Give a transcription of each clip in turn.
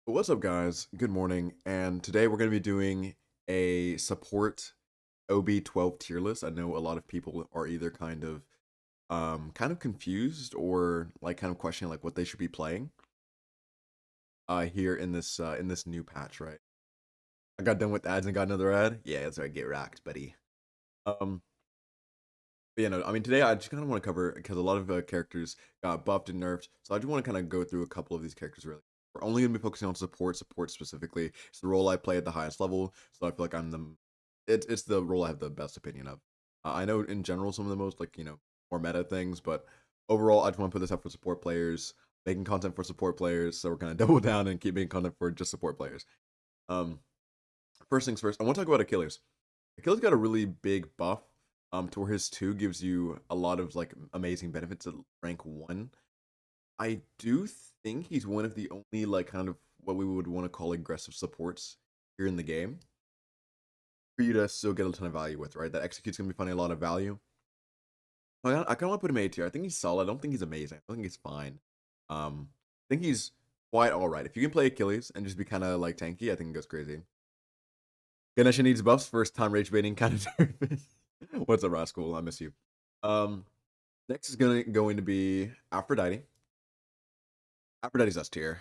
What's up, guys? Good morning. And today we're going to be doing a support OB12 tier list. I know a lot of people are either kind of confused or like kind of questioning like what they should be playing here in this new patch, right? I got done with ads and got another ad. Yeah, that's right. Get racked, buddy. Um, but yeah, no, I mean today I just kind of want to cover because a lot of characters got buffed and nerfed, so I just want to kind of go through a couple of these characters really. We're only going to be focusing on support specifically. It's the role I play at the highest level, so I feel like it's the role I have the best opinion of. I know in general some of the most more meta things, but overall I just want to put this up for support players, making content for support players. So we're gonna double down and keep making content for just support players. Um, First things first, I want to talk about Achilles. Achilles got a really big buff to where his 2 gives you a lot of like amazing benefits at rank 1. I do think he's one of the only like kind of what we would want to call aggressive supports here in the game for you to still get a ton of value with, right? That execute's gonna be finding a lot of value. I kind of want to put him A tier. I think he's solid. I don't think he's amazing. I think he's fine. I think he's quite all right. If you can play Achilles and just be kind of like tanky, I think it goes crazy. Ganesha needs buffs. First time rage baiting kind of nervous. What's up, Rascal? I miss you. Um, Next is going to be Aphrodite. Aphrodite's S tier.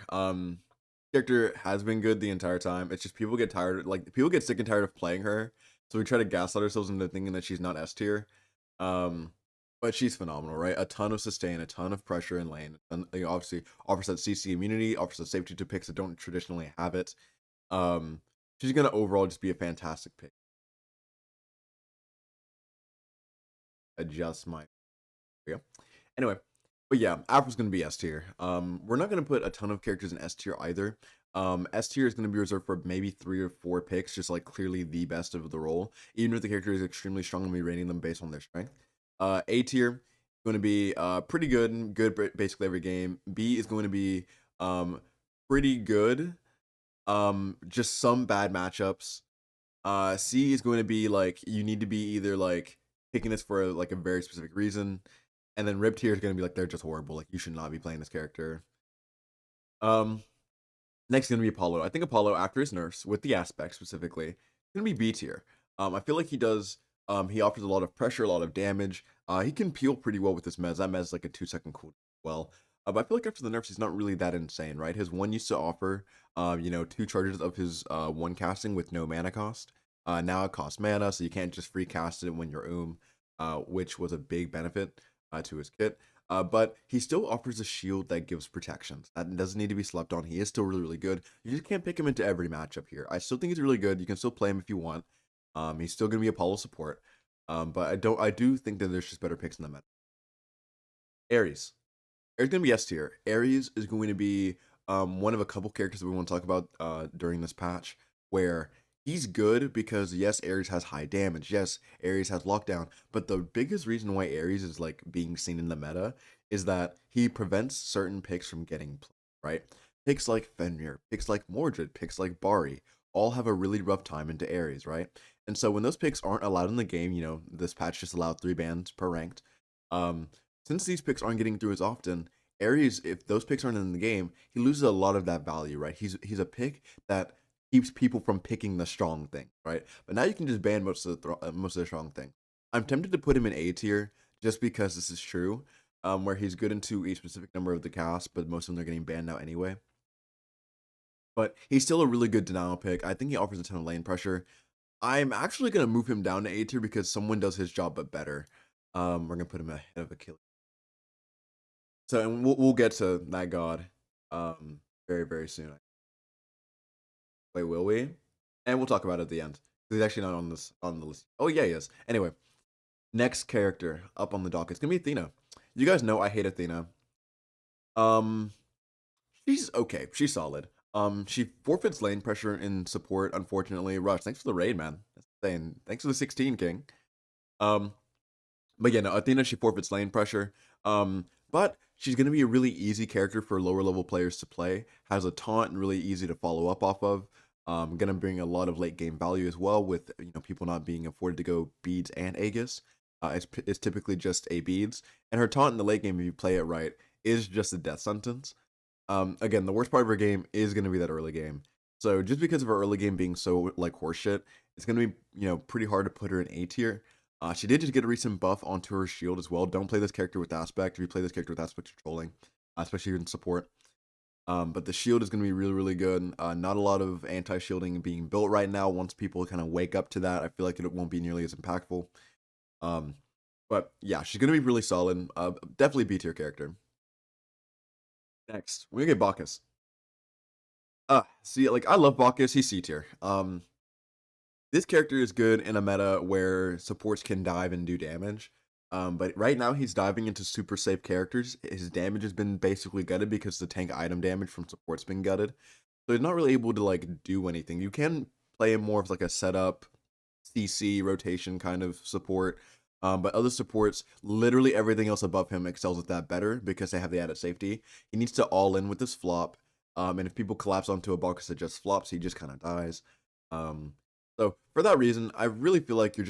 Character has been good the entire time. It's just people get tired, like people get sick and tired of playing her, so we try to gaslight ourselves into thinking that she's not S tier. Um, but she's phenomenal, right? A ton of sustain, a ton of pressure in lane, and obviously offers that CC immunity, offers that safety to picks that don't traditionally have it. Um, she's gonna overall just be a fantastic pick. Adjust my yeah. Anyway, but yeah, Afro's gonna be S tier. We're not gonna put a ton of characters in S tier either. S tier is gonna be reserved for maybe 3 or 4 picks, just like clearly the best of the role. Even if the character is extremely strong, and we rating them based on their strength. A tier going to be pretty good basically every game. B is going to be pretty good. Just some bad matchups. C is going to be like you need to be either like picking this for like a very specific reason, and then Rip tier is going to be like they're just horrible. Like you should not be playing this character. Um, Next is going to be Apollo. I think Apollo after his nerfs with the aspect specifically, is going to be B tier. I feel like he does. He offers a lot of pressure, a lot of damage. He can peel pretty well with his mez. That mez is like a 2-second cooldown as well. But I feel like after the nerfs, he's not really that insane, right? His one used to offer, 2 charges of his one casting with no mana cost. Now it costs mana, so you can't just free cast it when you're which was a big benefit to his kit. But he still offers a shield that gives protections. That doesn't need to be slept on. He is still really, really good. You just can't pick him into every matchup here. I still think he's really good. You can still play him if you want. He's still gonna be Apollo support. But I do think that there's just better picks in the meta. Ares. Ares gonna be S tier. Ares is going to be one of a couple characters that we want to talk about during this patch where he's good because yes, Ares has high damage. Yes, Ares has lockdown. But the biggest reason why Ares is like being seen in the meta is that he prevents certain picks from getting played, right? Picks like Fenrir, picks like Mordred, picks like Bari all have a really rough time into Ares, right? And so when those picks aren't allowed in the game, this patch just allowed 3 bans per ranked. Um, since these picks aren't getting through as often, Ares, if those picks aren't in the game, he loses a lot of that value, right? He's a pick that keeps people from picking the strong thing, right? But now you can just ban most of the strong thing. I'm tempted to put him in A tier just because this is true, where he's good into a specific number of the cast, but most of them are getting banned now anyway. But he's still a really good denial pick. I think he offers a ton of lane pressure. I'm actually gonna move him down to A tier because someone does his job but better. We're gonna put him ahead of Achilles. So, and we'll get to that god very, very soon. Wait, will we? And we'll talk about it at the end. He's actually not on the list. Oh yeah, he is. Anyway, next character up on the dock. It's gonna be Athena. You guys know I hate Athena. Um, she's okay. She's solid. She forfeits lane pressure in support. Unfortunately, Rush. Thanks for the raid, man. That's insane. Thanks for the 16 king. Um, But yeah, no, Athena, she forfeits lane pressure. But she's gonna be a really easy character for lower level players to play. Has a taunt and really easy to follow up off of. Gonna bring a lot of late game value as well with people not being afforded to go beads and Aegis. It's typically just a beads, and her taunt in the late game, if you play it right, is just a death sentence. Again, the worst part of her game is going to be that early game. So just because of her early game being so like horseshit, it's going to be pretty hard to put her in A tier. She did just get a recent buff onto her shield as well. Don't play this character with aspect. If you play this character with aspect, you're trolling, especially in support. But the shield is going to be really, really good. Not a lot of anti-shielding being built right now. Once people kind of wake up to that, I feel like it won't be nearly as impactful. But yeah, she's going to be really solid. Definitely B tier character. Next, we get Bakus. See, like I love Bakus. He's C tier. This character is good in a meta where supports can dive and do damage. But right now he's diving into super safe characters. His damage has been basically gutted because the tank item damage from support's been gutted. So he's not really able to like do anything. You can play him more of like a setup, CC rotation kind of support. But other supports, literally everything else above him excels at that better because they have the added safety. He needs to all in with this flop. And if people collapse onto a Bakus that just flops, he just kind of dies. So for that reason, I really feel like you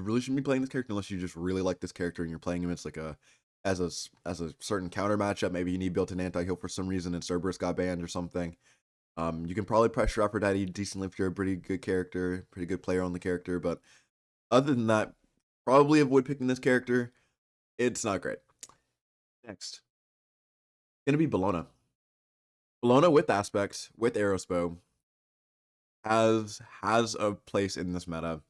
really shouldn't be playing this character unless you just really like this character and you're playing him as a certain counter matchup. Maybe you need built-in anti-heal for some reason and Cerberus got banned or something. You can probably pressure Aphrodite decently if you're a pretty good character, pretty good player on the character, but other than that, probably avoid picking this character. It's not great. Next, gonna be Bellona. Bellona with aspects, with Aerosbow, has a place in this meta.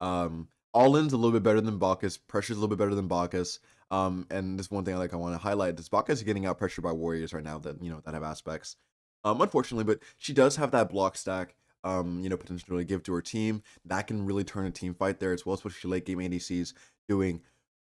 All-in's a little bit better than Bakus. Pressure's a little bit better than Bakus. And this one thing I want to highlight is Bakus is getting out pressured by warriors right now that that have aspects. Unfortunately, but she does have that block stack. Potentially give to her team. That can really turn a team fight there as well, especially late game ADCs doing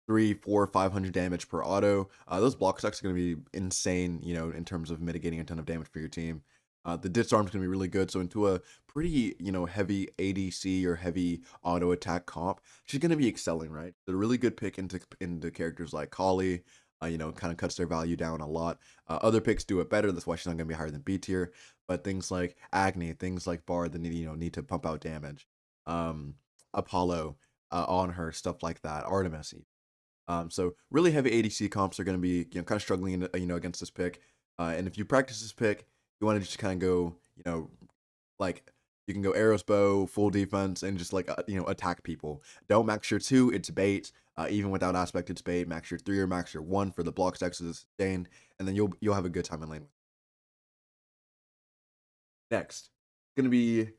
3, 4, 500 damage per auto. Those block stacks are going to be insane, in terms of mitigating a ton of damage for your team. The disarm is going to be really good. So into a pretty, heavy ADC or heavy auto attack comp, she's going to be excelling, right? It's a really good pick into characters like Kali. Kind of cuts their value down a lot. Other picks do it better. That's why she's not going to be higher than B tier. But things like Agni, things like Bard that need to pump out damage. Apollo on her, stuff like that. Artemis. So really heavy ADC comps are going to be kind of struggling against this pick. And if you practice this pick, you want to just kind of go like you can go arrows bow full defense and just like attack people. Don't max your 2, it's bait. Even without aspect, it's bait. Max your 3 or max your 1 for the block stacks of the sustain, and then you'll have a good time in lane. Next, gonna be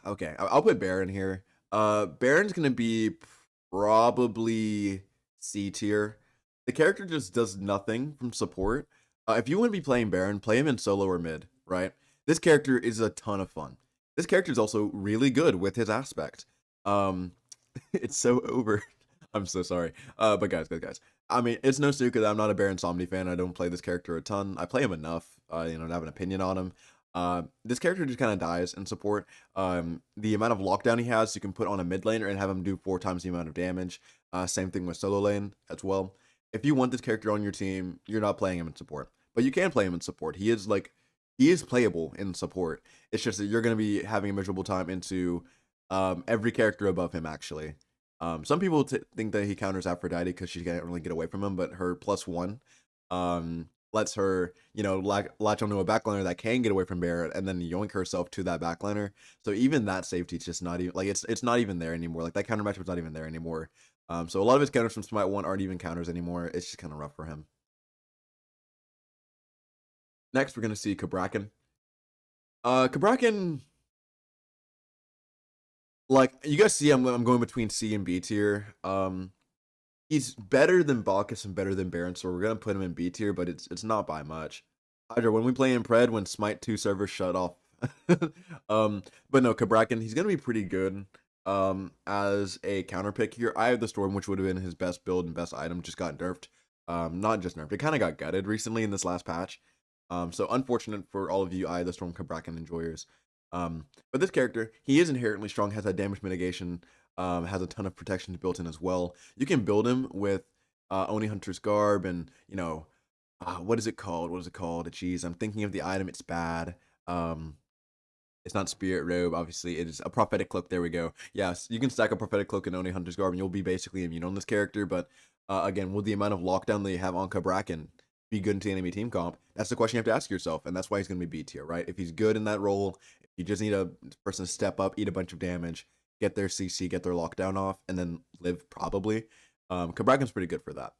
okay. I'll put Baron here. Baron's gonna be probably C tier. The character just does nothing from support. If you want to be playing Baron, play him in solo or mid, right? This character is a ton of fun. This character is also really good with his aspect. It's so over. I'm so sorry. But guys. I mean, it's no secret that I'm not a Baron Somni fan. I don't play this character a ton. I play him enough, to have an opinion on him. This character just kind of dies in support. The amount of lockdown he has, you can put on a mid laner and have him do 4 times the amount of damage. Same thing with solo lane as well. If you want this character on your team, you're not playing him in support, but you can play him in support. He is playable in support. It's just that you're going to be having a miserable time into every character above him, actually. Some people think that he counters Aphrodite because she can't really get away from him, but her +1 lets her, latch onto a backliner that can get away from Barrett and then yoink herself to that backliner. So even that safety is just not even, like, it's not even there anymore. Like, that counter matchup's not even there anymore. So a lot of his counters from Smite 1 aren't even counters anymore. It's just kind of rough for him. Next, we're going to see Kabracken. Kabracken, like, you guys see I'm going between C and B tier. He's better than Bakus and better than Baron, so we're going to put him in B tier, but it's not by much. Hydra, when we play in Pred, when Smite 2 servers shut off. But no, Kabracken, he's going to be pretty good as a counter pick here. Eye of the Storm, which would have been his best build and best item, just got nerfed. Not just nerfed, it kind of got gutted recently in this last patch. So unfortunate for all of you Eye of the Storm Kabracken enjoyers. But this character, he is inherently strong, has that damage mitigation, has a ton of protections built in as well. You can build him with Oni Hunter's Garb and, what is it called? Jeez, I'm thinking of the item, it's bad. It's not Spirit Robe, obviously. It is a Prophetic Cloak. There we go. Yes, you can stack a Prophetic Cloak and Oni Hunter's Garb, and you'll be basically immune on this character. But again, with the amount of lockdown that you have on Kabracken, be good into enemy team comp? That's the question you have to ask yourself, and that's why he's going to be B tier, right? If he's good in that role, you just need a person to step up, eat a bunch of damage, get their CC, get their lockdown off, and then live probably. Kabracken's pretty good for that.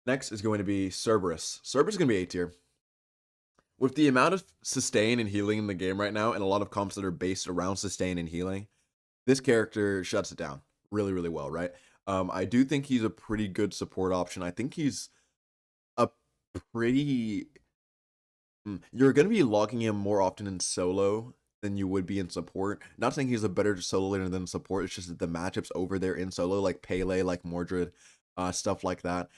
Next is going to be Cerberus. Cerberus is going to be A tier. With the amount of sustain and healing in the game right now, and a lot of comps that are based around sustain and healing, this character shuts it down really, really well, right? I do think he's a pretty good support option. I think he's a pretty... You're going to be logging him more often in solo than you would be in support. Not saying he's a better solo laner than support, it's just that the matchups over there in solo, like Pele, like Mordred, stuff like that,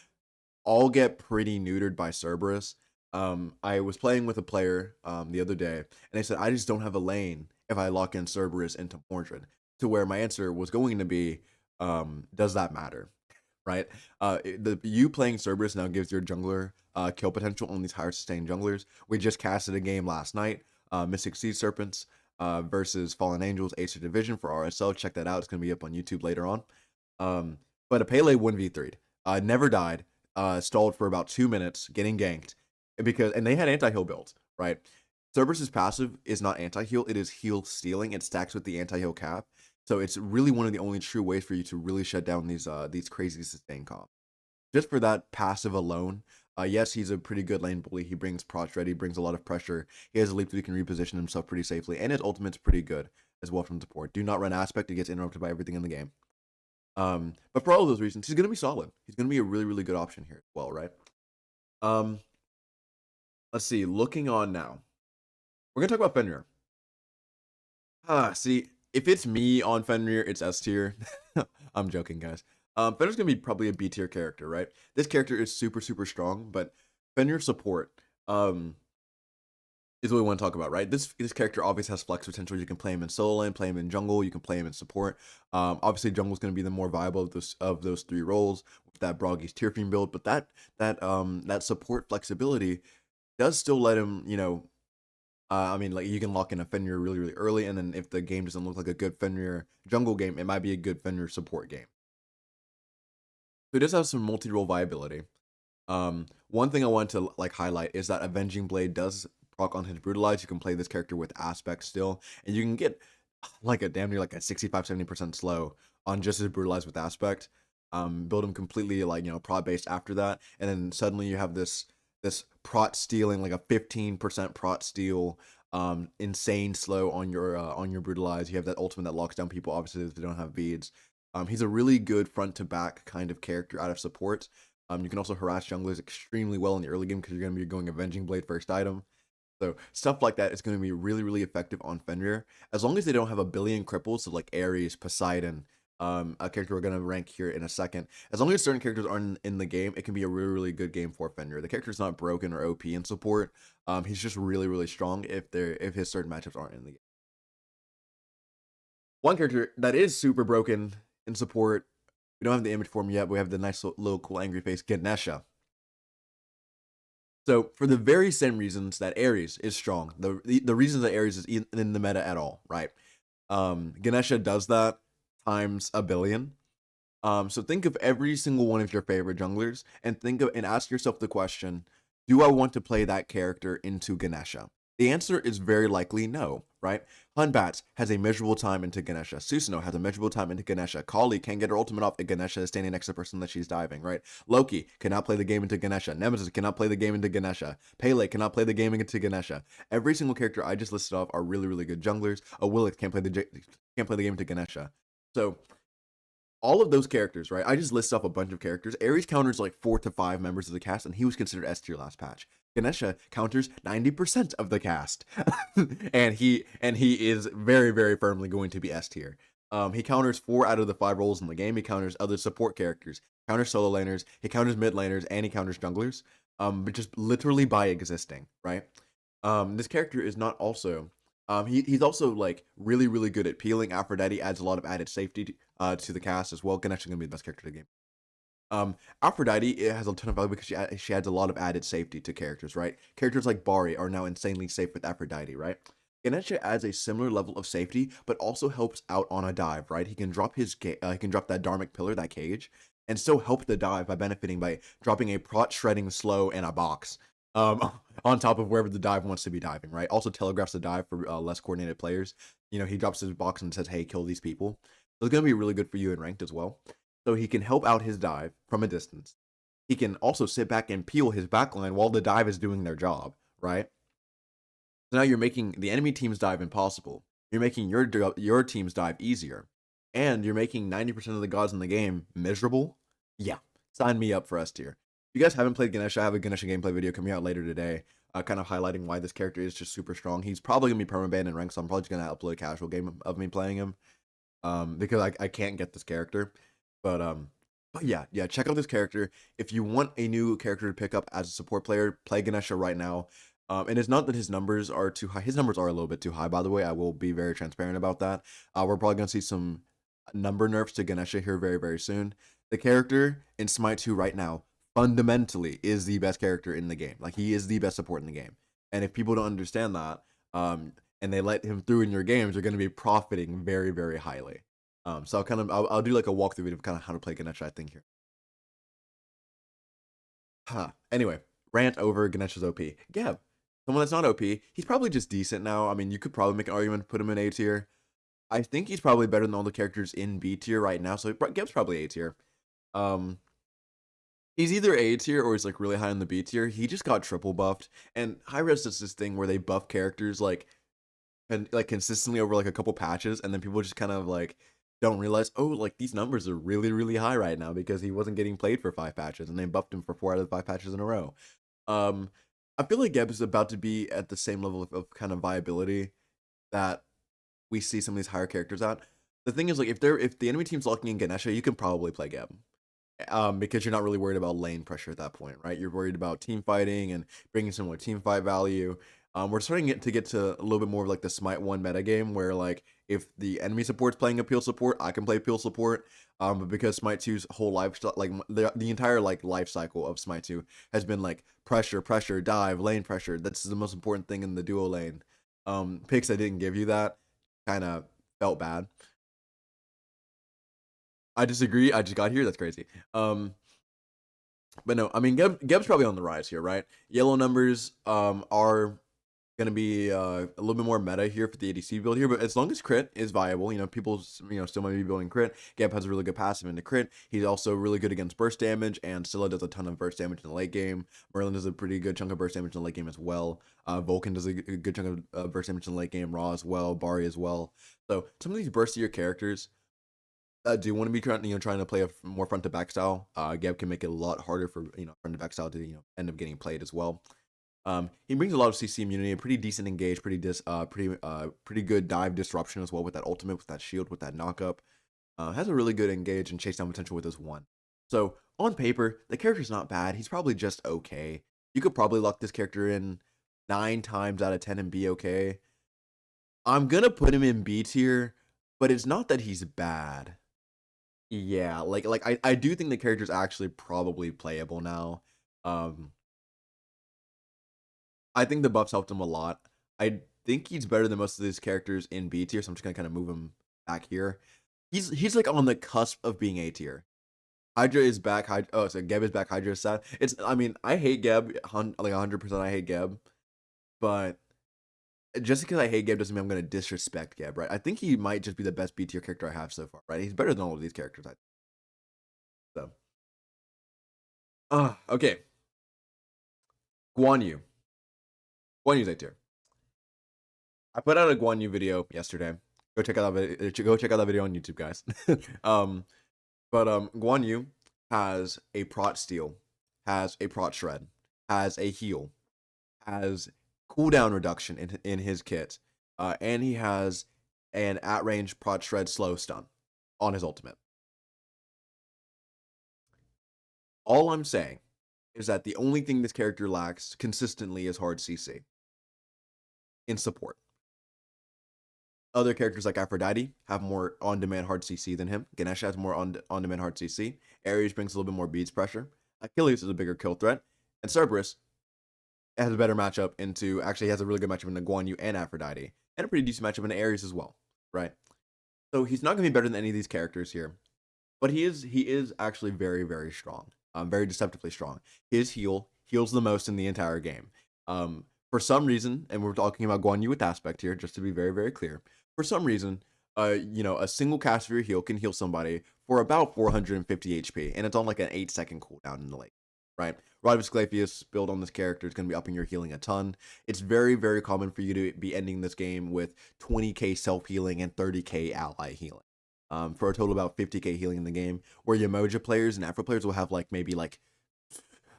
all get pretty neutered by Cerberus. I was playing with a player the other day, and they said, I just don't have a lane if I lock in Cerberus into Mordred. To where my answer was going to be, does that matter? Right? You playing Cerberus now gives your jungler kill potential on these higher sustained junglers. We just casted a game last night, Mystic Sea Serpents versus Fallen Angels Acer Division for RSL. Check that out. It's going to be up on YouTube later on. But a Pele 1v3'd. Never died. Stalled for about 2 minutes, getting ganked. And they had anti-heal builds, right? Cerberus's passive is not anti-heal, it is heal stealing. It stacks with the anti-heal cap. So it's really one of the only true ways for you to really shut down these crazy sustain comps. Just for that passive alone, yes, he's a pretty good lane bully. He brings procs ready, brings a lot of pressure. He has a leap that he can reposition himself pretty safely, and his ultimate's pretty good as well from support. Do not run aspect, it gets interrupted by everything in the game. But for all of those reasons, he's going to be solid. He's going to be a really, really good option here as well, right? Let's see, looking on now. We're going to talk about Fenrir. See, if it's me on Fenrir, it's S tier. I'm joking, guys. Fenrir's going to be probably a B tier character, right? This character is super, super strong, but Fenrir support is what we want to talk about, right? This character obviously has flex potential. You can play him in solo lane, play him in jungle, you can play him in support. Obviously, jungle is going to be the more viable of those three roles with that Broggy's tier theme build, but that support flexibility does still let him, I mean, like, you can lock in a Fenrir really, really early, and then if the game doesn't look like a good Fenrir jungle game, it might be a good Fenrir support game. So it does have some multi-role viability. One thing I want to highlight is that Avenging Blade does proc on his Brutalize. You can play this character with Aspect still, and you can get a damn near a 65-70% slow on just his Brutalize with Aspect. Build him completely prot based after that, and then suddenly you have this prot stealing, like a 15% prot steal, insane slow on your Brutalize. You have that ultimate that locks down people, obviously, if they don't have beads. He's a really good front to back kind of character out of support. You can also harass junglers extremely well in the early game because you're going to be going Avenging Blade first item. So stuff like that is going to be really, really effective on Fenrir, as long as they don't have a billion cripples, so like Ares, Poseidon, a character we're going to rank here in a second. As long as certain characters aren't in the game, it can be a really, really good game for Fenrir. The character's not broken or OP in support. He's just really, really strong if his certain matchups aren't in the game. One character that is super broken in support, we don't have the image for him yet, but we have the nice little cool angry face, Ganesha. So for the very same reasons that Ares is strong, the reasons that Ares is in the meta at all, right? Ganesha does that times a billion. So think of every single one of your favorite junglers and ask yourself the question, do I want to play that character into Ganesha? The answer is very likely no, right? Hunbats has a measurable time into Ganesha. Susanoo has a measurable time into Ganesha. Kali can't get her ultimate off if Ganesha is standing next to the person that she's diving, right? Loki cannot play the game into Ganesha. Nemesis cannot play the game into Ganesha. Pele cannot play the game into Ganesha. Every single character I just listed off are really, really good junglers. A Willick can't play the game into Ganesha. So all of those characters, right? I just listed off a bunch of characters. Ares counters like 4 to 5 members of the cast, and he was considered S tier last patch. Ganesha counters 90% of the cast, and he is very, very firmly going to be S tier. He counters 4 out of the 5 roles in the game. He counters other support characters, counters solo laners, he counters mid laners, and he counters junglers. But just literally by existing, right? This character is not also. He's also like really, really good at peeling. Aphrodite adds a lot of added safety to the cast as well. Ganesha gonna be the best character of the game. Aphrodite has a ton of value because she adds a lot of added safety to characters, right? Characters like Bari are now insanely safe with Aphrodite, right? Ganesha adds a similar level of safety, but also helps out on a dive, right? He can drop that Dharmic Pillar, that cage, and still help the dive by benefiting by dropping a prot shredding slow and a box on top of wherever the dive wants to be diving, right? Also telegraphs the dive for less coordinated players. You know, he drops his box and says, hey, kill these people. So it's going to be really good for you in ranked as well. So he can help out his dive from a distance. He can also sit back and peel his backline while the dive is doing their job, right? So now you're making the enemy team's dive impossible. You're making your team's dive easier. And you're making 90% of the gods in the game miserable. Yeah, sign me up for S tier. If you guys haven't played Ganesha, I have a Ganesha gameplay video coming out later today, kind of highlighting why this character is just super strong. He's probably going to be permabanned in rank, so I'm probably just going to upload a casual game of me playing him, because I can't get this character. But yeah, check out this character. If you want a new character to pick up as a support player, play Ganesha right now. And it's not that his numbers are too high. His numbers are a little bit too high, by the way. I will be very transparent about that. We're probably going to see some number nerfs to Ganesha here very, very soon. The character in Smite 2 right now fundamentally is the best character in the game. Like, he is the best support in the game. And if people don't understand that, and they let him through in your games, you're going to be profiting very, very highly. So I'll do like a walkthrough video of kind of how to play Ganesha, I think, here. Anyway, rant over Ganesha's OP. Geb, someone that's not OP, he's probably just decent now. I mean, you could probably make an argument to put him in A tier. I think he's probably better than all the characters in B tier right now, so Geb's probably A tier. He's either A tier or he's like really high in the B tier. He just got triple buffed, and high res does this thing where they buff characters like consistently over like a couple patches, and then people just kind of like don't realize, oh, like these numbers are really, really high right now because he wasn't getting played for 5 patches, and they buffed him for 4 out of the 5 patches in a row. I feel like Geb is about to be at the same level of kind of viability that we see some of these higher characters at. The thing is, like, if the enemy team's locking in Ganesha, you can probably play Geb. Because you're not really worried about lane pressure at that point, right? You're worried about team fighting and bringing some more team fight value. We're starting to get to a little bit more of like the Smite 1 meta game where like if the enemy support's playing a peel support, I can play peel support. But because Smite 2's whole lifestyle, like the entire like life cycle of Smite 2 has been like pressure, dive, lane pressure. That's the most important thing in the duo lane. Picks I didn't give you that kind of felt bad. I disagree. I just got here. That's crazy. But no, I mean, Geb's probably on the rise here, right? Yellow numbers are going to be a little bit more meta here for the ADC build here, but as long as crit is viable, you know, people, you know, still might be building crit. Geb has a really good passive into crit. He's also really good against burst damage, and Scylla does a ton of burst damage in the late game. Merlin does a pretty good chunk of burst damage in the late game as well. Vulcan does a good chunk of burst damage in the late game. Raw as well. Bari as well. So some of these burstier characters do want to be trying to play a more front to back style. Geb can make it a lot harder for front to back style to end up getting played as well. He brings a lot of CC immunity, a pretty decent engage, pretty good dive disruption as well with that ultimate, with that shield, with that knockup. Has a really good engage and chase down potential with his one. So on paper, the character's not bad. He's probably just okay. You could probably lock this character in 9 times out of 10 and be okay. I'm gonna put him in B tier, but it's not that he's bad. Yeah, like I do think the character's actually probably playable now. I think the buffs helped him a lot. I think he's better than most of these characters in B tier, so I'm just gonna kind of move him back here. He's like on the cusp of being A tier. Hydra is back. So Geb is back. Hydra is sad. I mean, I hate Geb. Like 100%, I hate Geb. But just because I hate Geb doesn't mean I'm gonna disrespect Geb, right? I think he might just be the best B tier character I have so far, right? He's better than all of these characters. So, okay. Guan Yu. Guan Yu's A tier. I put out a Guan Yu video yesterday. Go check out that video on YouTube, guys. Guan Yu has a prot steal, has a prot shred, has a heal, has cooldown reduction in his kit, and he has an at range prot shred slow stun on his ultimate. All I'm saying is that the only thing this character lacks consistently is hard CC in support. Other characters like Aphrodite have more on-demand hard CC than him. Ganesha has more on-demand hard CC. Ares brings a little bit more beads pressure. Achilles is a bigger kill threat. And Cerberus has a better matchup actually has a really good matchup into Guan Yu and Aphrodite. And a pretty decent matchup into Ares as well, right? So he's not going to be better than any of these characters here. but he is actually very, very strong. Very deceptively strong. His heal heals the most in the entire game. For some reason, and we're talking about Guan Yu with aspect here, just to be very, very clear. For some reason, a single cast of your heal can heal somebody for about 450 HP, and it's on like an 8-second cooldown in the late, right? Rod of Asclepius build on this character is going to be upping your healing a ton. It's very, very common for you to be ending this game with 20k self healing and 30k ally healing. For a total of about 50k healing in the game, where Yamoja players and Afro players will have like maybe like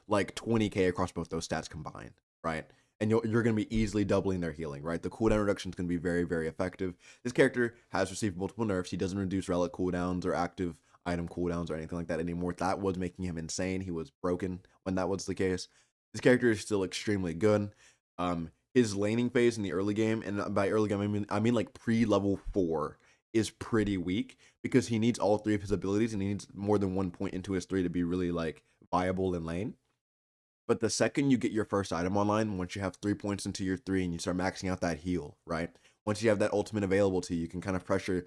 20k across both those stats combined, right? And you're going to be easily doubling their healing, right? The cooldown reduction is going to be very, very effective. This character has received multiple nerfs. He doesn't reduce relic cooldowns or active item cooldowns or anything like that anymore. That was making him insane. He was broken when that was the case. This character is still extremely good. His laning phase in the early game, and by early game I mean like pre-level 4, is pretty weak because he needs all 3 of his abilities and he needs more than 1 point into his 3 to be really like viable in lane. But the second you get your first item online, once you have 3 points into your 3 and you start maxing out that heal, right? Once you have that ultimate available to you, you can kind of pressure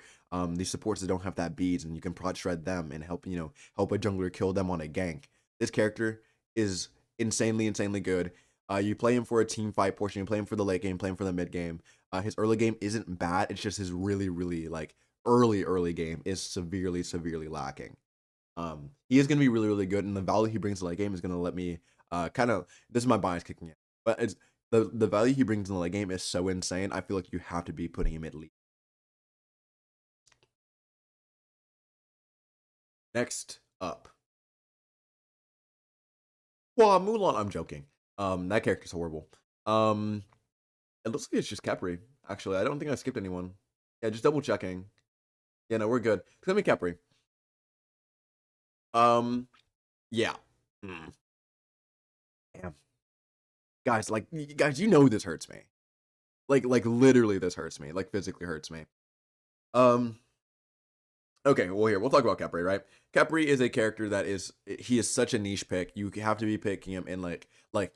these supports that don't have that beads, and you can prod shred them and help help a jungler kill them on a gank. This character is insanely, insanely good. You play him for a team fight portion, you play him for the late game, play him for the mid game. His early game isn't bad. It's just his really, really like early game is severely, severely lacking. He is going to be really, really good, and the value he brings to the late game is going to let me kind of, this is my bias kicking in, but it's the value he brings in the late game is so insane. I feel like you have to be putting him at least. Next up, well, Mulan. I'm joking. That character's horrible. It looks like it's just Capri. Actually, I don't think I skipped anyone. Yeah, just double checking. Yeah, no, we're good. It's gonna be Capri. Yeah. Mm. Damn. Guys, like, guys, this hurts me. Like literally, this hurts me. Like physically hurts me. Um. Okay, well, here we'll talk about Capri, right? Capri is a character that he is such a niche pick. You have to be picking him in like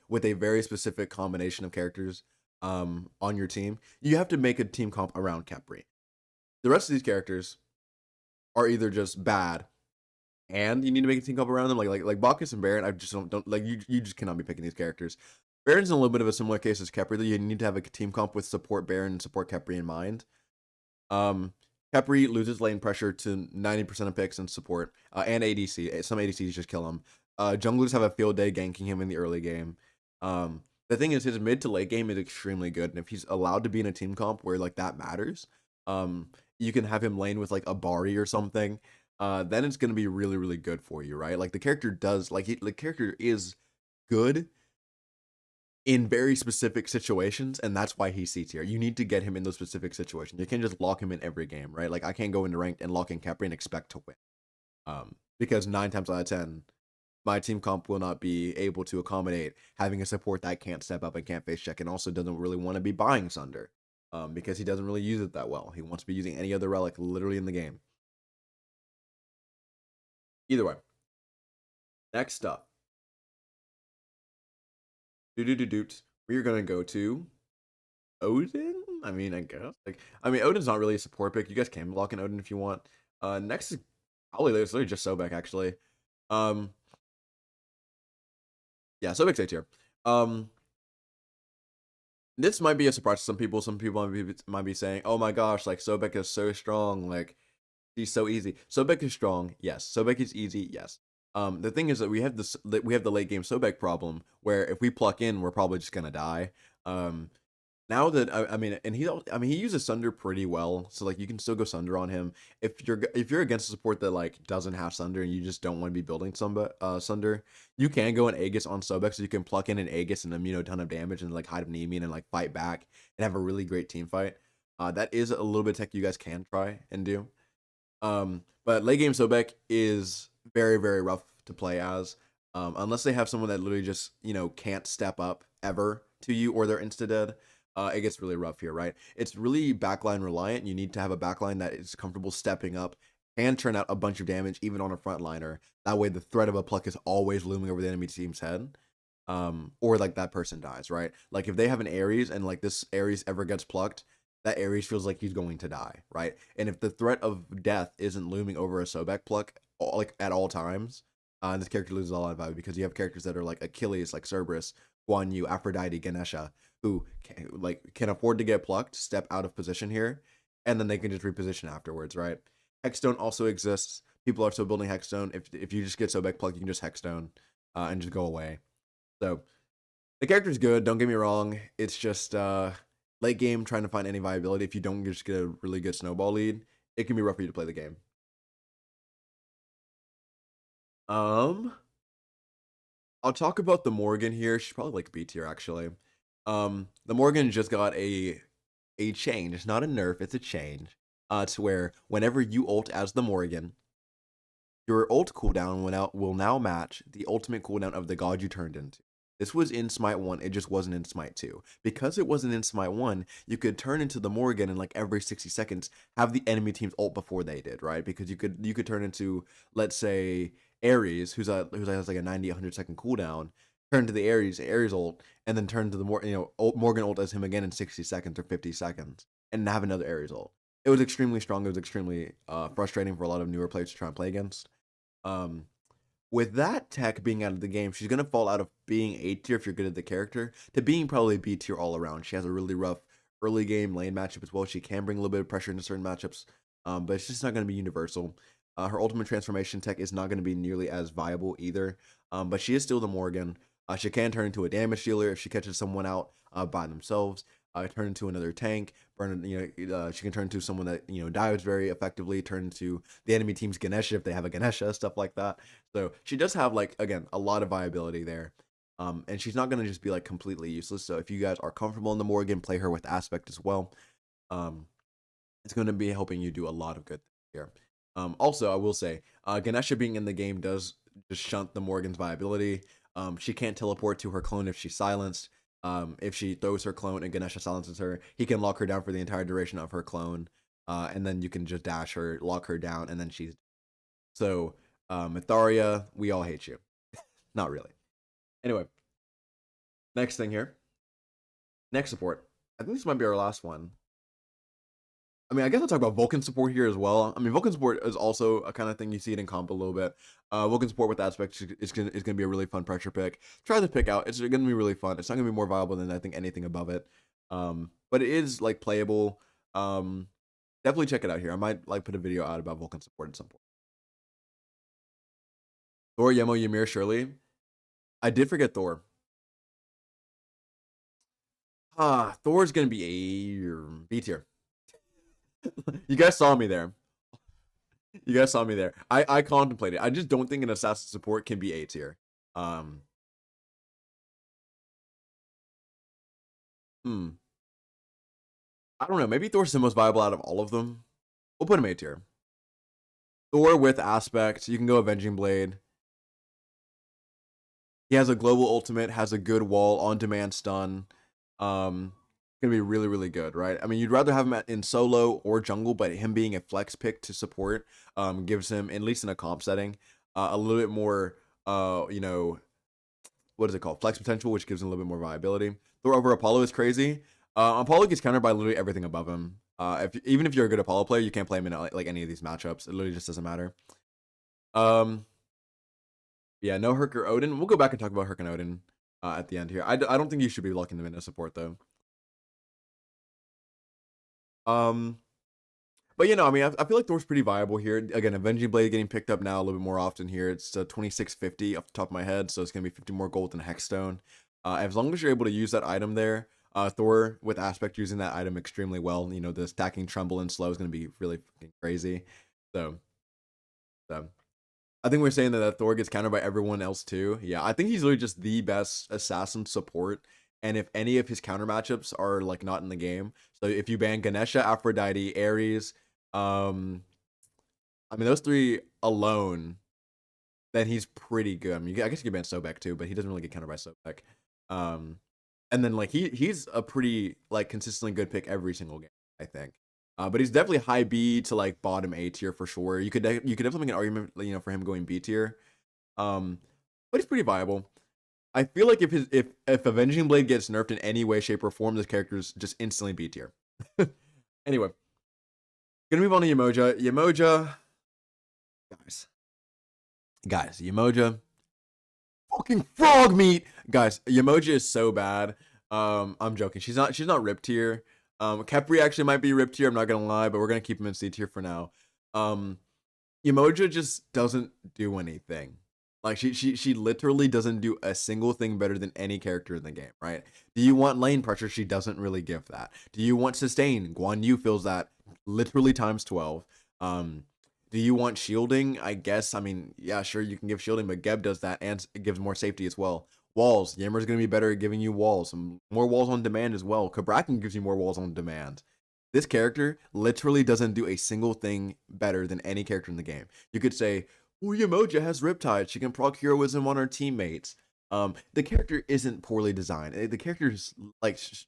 with a very specific combination of characters on your team. You have to make a team comp around Capri. The rest of these characters are either just bad and you need to make a team comp around them, like Bakus and Baron. I just don't like you just cannot be picking these characters. Baron's in a little bit of a similar case as Capri, that you need to have a team comp with support Baron and support Capri in mind. Um, Capri loses lane pressure to 90% of picks and support, and ADC. Some ADCs just kill him. Junglers have a field day ganking him in the early game. The thing is, his mid to late game is extremely good, and if he's allowed to be in a team comp where like that matters, you can have him lane with like a Bari or something. Then it's gonna be really, really good for you, right? Like the character does, the character is good in very specific situations, and that's why he's C tier. You need to get him in those specific situations. You can't just lock him in every game, right? Like I can't go into ranked and lock in Capri and expect to win. Because 9 times out of 10, my team comp will not be able to accommodate having a support that can't step up and can't face check, and also doesn't really want to be buying Sunder. Because he doesn't really use it that well. He wants to be using any other relic literally in the game. Either way. Next up. We are gonna go to Odin. I mean, I guess. Odin's not really a support pick. You guys can block in Odin if you want. Next is probably literally just Sobek actually. Um, yeah, Sobek's A tier. This might be a surprise to some people. Some people might be saying, "Oh my gosh, like Sobek is so strong. Like he's so easy." Sobek is strong. Yes. Sobek is easy. Yes. The thing is that we have the late game Sobek problem where if we pluck in, we're probably just gonna die. Now that he uses Sunder pretty well, so like you can still go Sunder on him. If you're against a support that like doesn't have Sunder and you just don't want to be building Sunder, you can go an Aegis on Sobek, so you can pluck in an Aegis and immune a ton of damage and like hide an Nemean and like fight back and have a really great team fight. That is a little bit of tech you guys can try and do. But late game Sobek is very, very rough to play as, unless they have someone that literally just can't step up ever to you, or they're insta dead. It gets really rough here, right? It's really backline reliant. You need to have a backline that is comfortable stepping up and turn out a bunch of damage even on a frontliner. That way the threat of a pluck is always looming over the enemy team's head. Or like that person dies, right? Like if they have an Ares and like this Ares ever gets plucked, that Ares feels like he's going to die, right? And if the threat of death isn't looming over a Sobek pluck like at all times. And this character loses a lot of value because you have characters that are like Achilles, like Cerberus, Guan Yu, Aphrodite, Ganesha, who can afford to get plucked, step out of position here, and then they can just reposition afterwards, right? Hexstone also exists. People are still building Hexstone. If you just get Sobek plucked, you can just Hexstone and just go away. So the character's good, don't get me wrong. It's just late game trying to find any viability. If you don't just get a really good snowball lead, it can be rough for you to play the game. I'll talk about the Morgan here. She's probably like B tier actually. The Morgan just got a change. It's not a nerf, it's a change. To where whenever you ult as the Morgan, your ult cooldown will now match the ultimate cooldown of the god you turned into. This was in Smite 1, it just wasn't in Smite 2. Because it wasn't in Smite 1, you could turn into the Morgan and like every 60 seconds have the enemy team's ult before they did, right? Because you could turn into, let's say, Ares, who's has like a 90, 100 second cooldown, turn to the Ares ult, and then turn to the Morgan ult as him again in 60 seconds or 50 seconds, and have another Ares ult. It was extremely strong. It was extremely frustrating for a lot of newer players to try and play against. With that tech being out of the game, she's going to fall out of being A tier if you're good at the character to being probably B tier all around. She has a really rough early game lane matchup as well. She can bring a little bit of pressure into certain matchups, but it's just not going to be universal. Her ultimate transformation tech is not going to be nearly as viable either, but she is still the Morgan. She can turn into a damage dealer if she catches someone out by themselves. Turn into another tank. She can turn into someone that dives very effectively. Turn into the enemy team's Ganesha if they have a Ganesha, stuff like that. So she does have again a lot of viability there, and she's not gonna just be completely useless. So if you guys are comfortable in the Morgan, play her with Aspect as well. It's going to be helping you do a lot of good things here. Also, I will say, Ganesha being in the game does just shunt the Morgan's viability. She can't teleport to her clone if she's silenced. If she throws her clone and Ganesha silences her, he can lock her down for the entire duration of her clone. And then you can just dash her, lock her down, and then she's... So, Mytharia, we all hate you. Not really. Anyway, next thing here. Next support. I think this might be our last one. I mean, I guess I'll talk about Vulcan support here as well. I mean, Vulcan support is also a kind of thing you see it in comp a little bit. Vulcan support with aspects is gonna be a really fun pressure pick. Try this pick out. It's gonna be really fun. It's not gonna be more viable than I think anything above it. But it is playable. Definitely check it out here. I might put a video out about Vulcan support at some point. Thor, Yemo, Ymir, Shirley. I did forget Thor. Thor's gonna be a B tier. You guys saw me there. You guys saw me there. I contemplated. I just don't think an assassin support can be A tier. I don't know. Maybe Thor's the most viable out of all of them. We'll put him A tier. Thor with aspect. You can go Avenging Blade. He has a global ultimate, has a good wall, on-demand stun. Gonna be really, really good, right? I mean, you'd rather have him in solo or jungle, but him being a flex pick to support gives him, at least in a comp setting, a little bit more, what is it called? Flex potential, which gives him a little bit more viability. Thor over Apollo is crazy. Apollo gets countered by literally everything above him. Even if you're a good Apollo player, you can't play him in any of these matchups. It literally just doesn't matter. Yeah, no Herc or Odin. We'll go back and talk about Herc and Odin at the end here. I don't think you should be locking them into support though. But I mean, I feel like Thor's pretty viable here. Again, Avenging Blade getting picked up now a little bit more often here. It's 2650 off the top of my head, so it's gonna be 50 more gold than Hexstone. As long as you're able to use that item there, Thor with aspect using that item extremely well. The stacking tremble and slow is gonna be really fucking crazy. So I think we're saying that Thor gets countered by everyone else too. Yeah, I think he's literally just the best assassin support. And if any of his counter matchups are not in the game, so if you ban Ganesha, Aphrodite, Ares, I mean those three alone, then he's pretty good. I mean, I guess you could ban Sobek too, but he doesn't really get countered by Sobek. And then he's a pretty consistently good pick every single game, I think. But he's definitely high B to bottom A tier for sure. You could definitely make an argument for him going B tier. But he's pretty viable. I feel like if Avenging Blade gets nerfed in any way, shape, or form, this character's just instantly B tier. Anyway, gonna move on to Yemoja. Yemoja, guys, Guys, Yemoja, fucking frog meat. Guys, Yemoja is so bad. I'm joking. She's not rip tier. Kepri actually might be rip tier. I'm not gonna lie, but we're gonna keep him in C tier for now. Um, Yemoja just doesn't do anything. Like she literally doesn't do a single thing better than any character in the game, right? Do you want lane pressure? She doesn't really give that. Do you want sustain? Guan Yu fills that literally times 12. Um, do you want shielding? I guess. I mean, yeah, sure, you can give shielding, but Geb does that and it gives more safety as well. Walls. Yammer's gonna be better at giving you walls. Some more walls on demand as well. Kabracken gives you more walls on demand. This character literally doesn't do a single thing better than any character in the game. You could say, well, Yemoja has Riptide. She can proc heroism on her teammates. The character isn't poorly designed. The character's like, if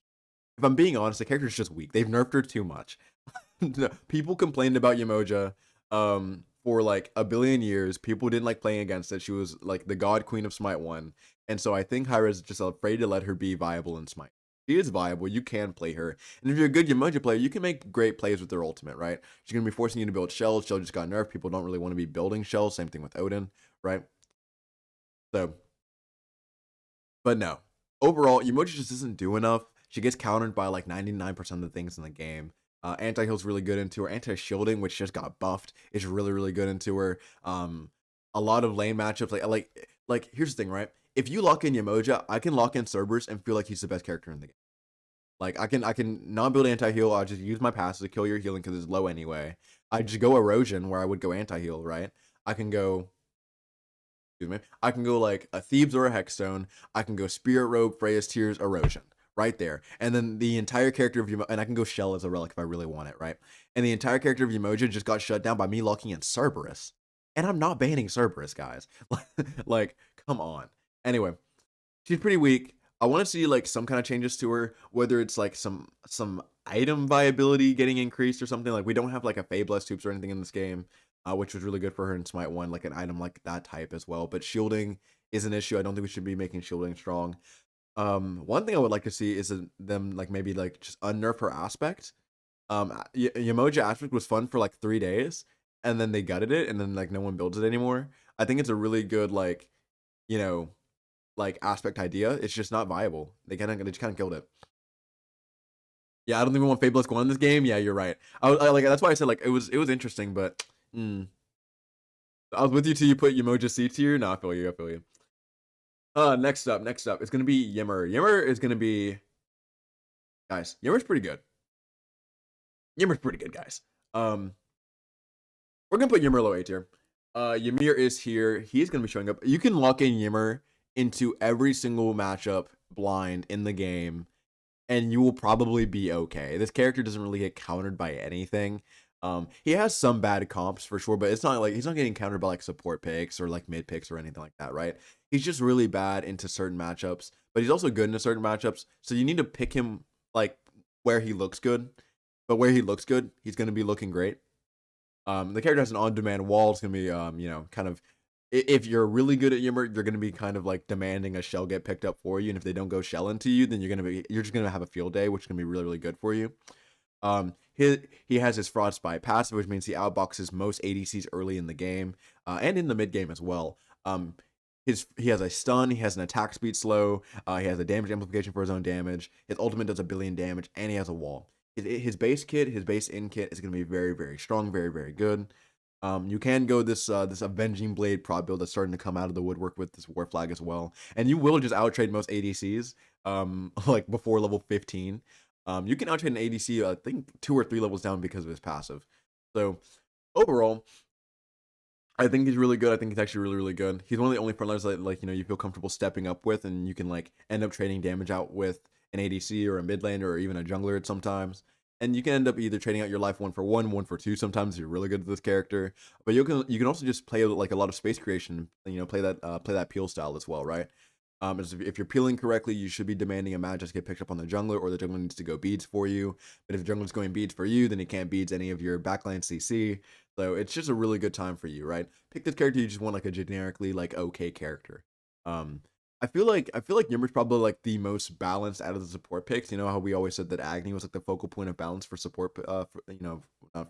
I'm being honest, the character's just weak. They've nerfed her too much. People complained about Yemoja for like a billion years. People didn't like playing against it. She was like the god queen of Smite 1. And so I think Hyra's just afraid to let her be viable in Smite. She is viable. You can play her. And if you're a good Yemoja player, you can make great plays with their ultimate, right? She's going to be forcing you to build shells. Shell just got nerfed. People don't really want to be building shells. Same thing with Odin, right? So, but no. Overall, Yemoja just doesn't do enough. She gets countered by like 99% of the things in the game. Anti-heal's really good into her. Anti-shielding, which just got buffed, is really, really good into her. A lot of lane matchups, like here's the thing, right? If you lock in Yemoja, I can lock in Cerberus and feel like he's the best character in the game. Like I can not build anti-heal. I'll just use my passive to kill your healing because it's low anyway. I just go erosion where I would go anti-heal, right? I can go, excuse me. I can go like a Thebes or a Hexstone. I can go Spirit Robe, Freya's Tears, erosion. Right there. And then the entire character of Yemoja, and I can go Shell as a relic if I really want it, right? And the entire character of Yemoja just got shut down by me locking in Cerberus. And I'm not banning Cerberus, guys. Like, come on. Anyway, she's pretty weak. I want to see like some kind of changes to her, whether it's like some item viability getting increased or something. Like we don't have like a Fabless Hoops or anything in this game, which was really good for her in Smite 1, like an item like that type as well. But shielding is an issue. I don't think we should be making shielding strong. One thing I would like to see is them like maybe like just unnerf her aspect. Yemoja aspect was fun for like 3 days, and then they gutted it, and then like no one builds it anymore. I think it's a really good like, you know, like aspect idea. It's just not viable. They just kind of killed it. Yeah, I don't think we want Fabulous going in this game. Yeah, you're right. I like that's why I said like it was interesting, but I was with you till you put Yoja C Tier. No, I feel you. I feel you. Next up, it's gonna be Yammer. Yammer is gonna be, guys. Yammer's pretty good. Yammer's pretty good, guys. We're gonna put Yammer low A tier. Yamir is here. He's gonna be showing up. You can lock in Yammer into every single matchup blind in the game, and you will probably be okay. This character doesn't really get countered by anything. He has some bad comps for sure, but it's not like he's not getting countered by like support picks or like mid picks or anything like that, right? He's just really bad into certain matchups, but he's also good into certain matchups. So you need to pick him like where he looks good. But where he looks good, he's gonna be looking great. The character has an on-demand wall. It's gonna be kind of, if you're really good at Yimmer, you're gonna be kind of like demanding a shell get picked up for you, and if they don't go shell into you, then you're just gonna have a field day, which is gonna be really, really good for you. He has his Fraud Spy passive, which means he outboxes most ADCs early in the game, and in the mid game as well. He has a stun, he has an attack speed slow, he has a damage amplification for his own damage. His ultimate does 1,000,000,000 damage, and he has a wall. His base kit, his base in kit is going to be very, very strong, very, very good. You can go this Avenging Blade prop build that's starting to come out of the woodwork with this War Flag as well, and you will just outtrade most ADCs, like before level 15. You can outtrade an ADC, I think 2 or 3 levels down because of his passive. So overall, I think he's really good. I think he's actually really, really good. He's one of the only frontliners that like you feel comfortable stepping up with, and you can like end up trading damage out with an ADC or a mid laner or even a jungler sometimes. And you can end up either trading out your life 1 for 1, 1 for 2. Sometimes you're really good at this character, but you can also just play like a lot of space creation. Play that peel style as well, right? If you're peeling correctly, you should be demanding a match just get picked up on the jungler, or the jungler needs to go beads for you. But if the jungler's going beads for you, then he can't beads any of your backline CC. So it's just a really good time for you, right? Pick this character you just want like a generically like okay character. I feel like Yimmer's probably like the most balanced out of the support picks. You know how we always said that Agni was like the focal point of balance for support, not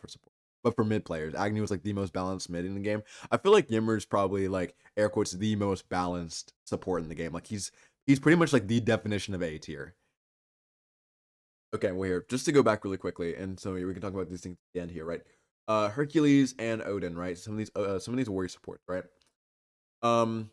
for support, but for mid players. Agni was like the most balanced mid in the game. I feel like Yimmer's probably like air quotes the most balanced support in the game. Like he's pretty much like the definition of A tier. Okay, well here, just to go back really quickly, and so we can talk about these things at the end here, right? Hercules and Odin, right? Some of these warrior supports, right? Um,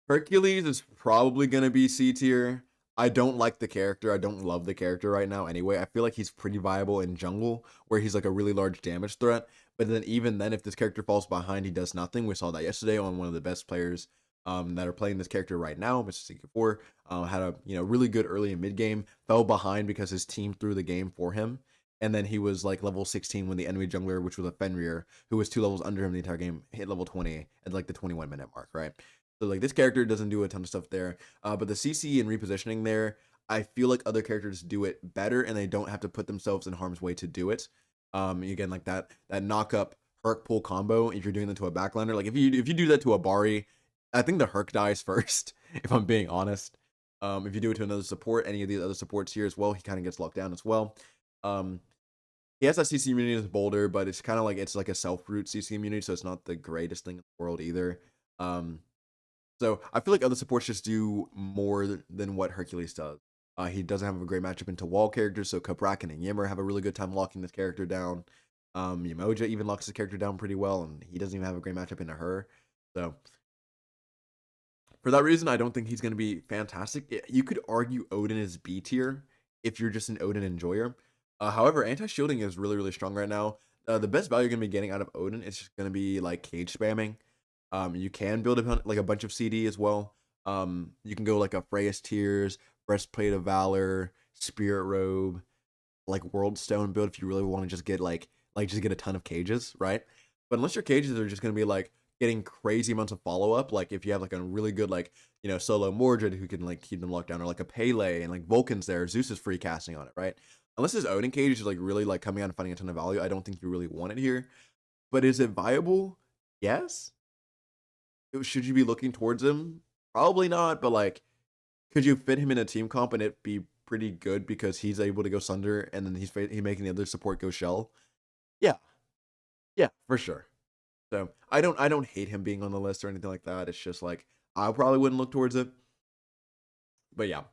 Hercules is probably gonna be C tier. I don't like the character. I don't love the character right now anyway. I feel like he's pretty viable in jungle, where he's like a really large damage threat. But then even then, if this character falls behind, he does nothing. We saw that yesterday on one of the best players that are playing this character right now, Mr. CQ4. Had a really good early and mid game, fell behind because his team threw the game for him. And then he was like level 16 when the enemy jungler, which was a Fenrir, who was 2 levels under him the entire game, hit level 20 at like the 21-minute mark, right? So like this character doesn't do a ton of stuff there, but the CC and repositioning there, I feel like other characters do it better, and they don't have to put themselves in harm's way to do it. Again, like that knock up Herc pull combo. If you're doing that to a backlander, like if you do that to a Bari, I think the Herc dies first. If I'm being honest, if you do it to another support, any of these other supports here as well, he kind of gets locked down as well. He has that CC immunity as Boulder, but it's kind of like it's like a self root CC immunity, so it's not the greatest thing in the world either. So I feel like other supports just do more than what Hercules does. He doesn't have a great matchup into wall characters, so Kabracken and Yamir have a really good time locking this character down. Yamoja even locks his character down pretty well, and he doesn't even have a great matchup into her. So for that reason, I don't think he's going to be fantastic. You could argue Odin is B tier if you're just an Odin enjoyer. However, anti-shielding is really, really strong right now. The best value you're going to be getting out of Odin is just going to be like cage spamming. You can build like a bunch of CD as well. You can go like a Freya's Tears, Breastplate of Valor, Spirit Robe, like World Stone build if you really want to just get like just get a ton of cages, right? But unless your cages are just gonna be like getting crazy amounts of follow up, like if you have like a really good like solo Mordred who can like keep them locked down, or like a Pele and like Vulcan's there, Zeus is free casting on it, right? Unless his Odin cage is like really like coming out and finding a ton of value, I don't think you really want it here. But is it viable? Yes. Should you be looking towards him? Probably not, but like, could you fit him in a team comp and it be pretty good because he's able to go Sunder and then he's making the other support go Shell? Yeah, yeah, for sure. So I don't hate him being on the list or anything like that. It's just like I probably wouldn't look towards it. But yeah.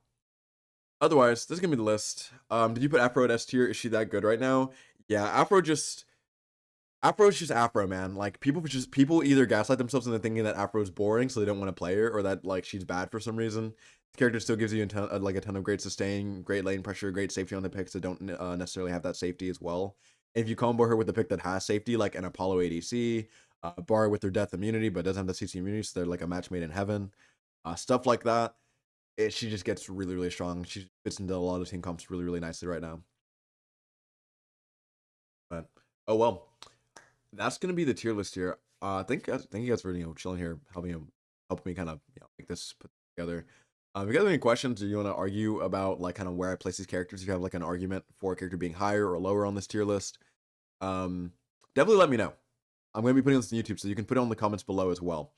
Otherwise, this is gonna be the list. Did you put Afro at S tier? Is she that good right now? Yeah, Afro's just Afro, man. Like people either gaslight themselves into thinking that Afro's boring, so they don't want to play her, or that like she's bad for some reason. The character still gives you a ton of great sustain, great lane pressure, great safety on the picks that don't necessarily have that safety as well. And if you combo her with a pick that has safety, like an Apollo ADC, Bar with their death immunity but doesn't have the CC immunity, so they're like a match made in heaven, stuff like that. She just gets really, really strong. She fits into a lot of team comps really, really nicely right now. But oh well. That's gonna be the tier list here. Thank you guys for chilling here, helping me kind of make this put together. If you guys have any questions or you want to argue about like kind of where I place these characters, if you have like an argument for a character being higher or lower on this tier list, definitely let me know. I'm gonna be putting this on YouTube, so you can put it on the comments below as well.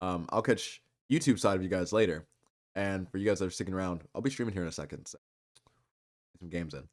I'll catch YouTube side of you guys later, and for you guys that are sticking around, I'll be streaming here in a second. So get some games in.